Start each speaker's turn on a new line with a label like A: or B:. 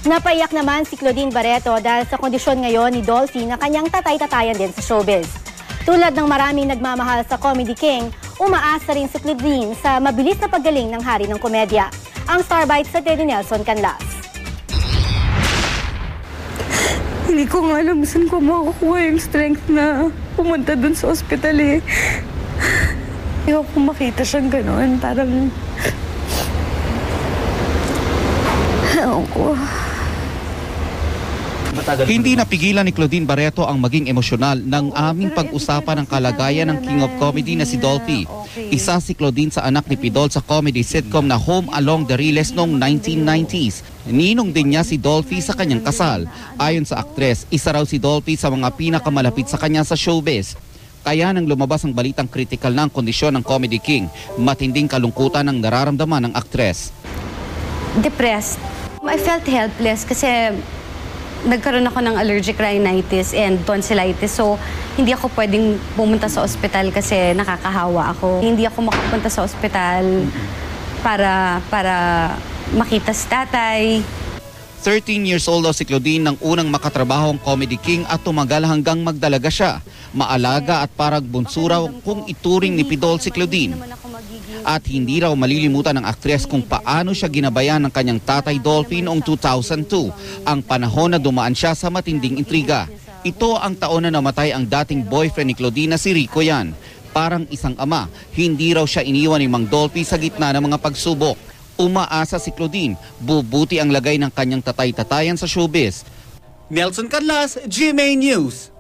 A: Napaiyak naman si Claudine Barreto dahil sa kondisyon ngayon ni Dolphy na kanyang tatay-tatayan din sa showbiz. Tulad ng maraming nagmamahal sa Comedy King, umaasa rin si Claudine sa mabilis na paggaling ng hari ng komedya. Ang Starbite sa Teddy Nelson Canlas.
B: Hindi ko nga alam saan ko makukuha yung strength na pumunta dun sa ospital eh. Ayaw ko makita siyang gano'n. Parang... Ayaw ko.
C: Hindi napigilan ni Claudine Barreto ang maging emosyonal ng aming pag-usapan ng kalagayan ng King of Comedy na si Dolphy. Isa si Claudine sa anak ni Pidol sa comedy sitcom na Home Along the Riles noong 1990s. Ninong din niya si Dolphy sa kanyang kasal. Ayon sa aktres, isa raw si Dolphy sa mga pinakamalapit sa kanya sa showbiz. Kaya nang lumabas ang balitang critical na ang kondisyon ng Comedy King, matinding kalungkutan ang nararamdaman ng aktres.
D: Depressed. I felt helpless kasi nagkaroon ako ng allergic rhinitis and tonsillitis. So, hindi ako pwedeng pumunta sa ospital kasi nakakahawa ako. Hindi ako makapunta sa ospital para makita si tatay.
C: 13 years old daw si Claudine nang unang makatrabaho ang Comedy King at tumagal hanggang magdalaga siya. Maalaga at parang bunso raw kung ituring ni Pidol si Claudine. At hindi raw malilimutan ng aktres kung paano siya ginabayan ng kanyang tatay Dolphy noong 2002, ang panahon na dumaan siya sa matinding intriga. Ito ang taon na namatay ang dating boyfriend ni Claudine na si Rico Yan. Parang isang ama, hindi raw siya iniwan ni Mang Dolphy sa gitna ng mga pagsubok. Umaasa si Claudine, bubuti ang lagay ng kanyang tatay-tatayan sa showbiz. Nelson Canlas, GMA News.